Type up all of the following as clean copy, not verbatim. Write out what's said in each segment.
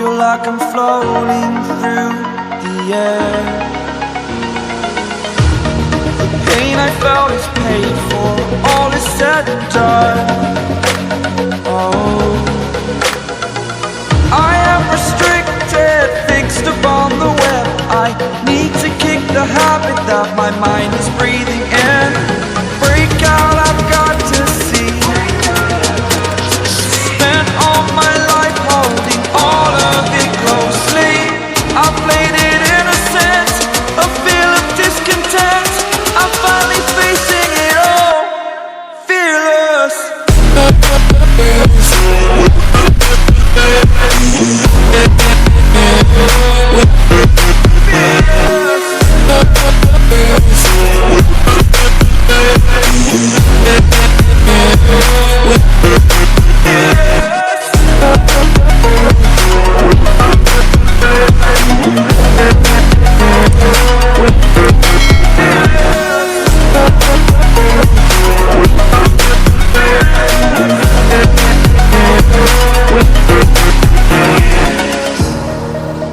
feel like I'm floating through the air. The pain I felt is paid for, all is said and done. Oh, I am restricted, fixed upon the web. I need to kick the habit that my mind is breathing in. Break out, I've got to see. Spent all my life holding all of it closely. I played it innocent, a feel of discontent. I'm finally facing it all, fearless.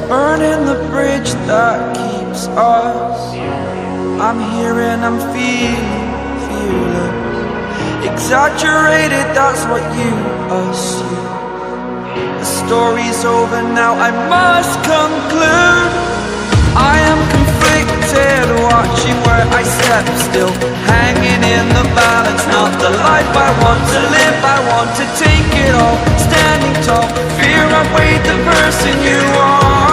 Burning the bridge that keeps us. I'm here and I'm feeling fearless. Exaggerated, that's what you assume. The story's over now, I must conclude. I am conflicted, watching where I step still, hanging in the balance. Not the life I want to live, I want to take it all. Standing tall, fear I've weighed the person you are.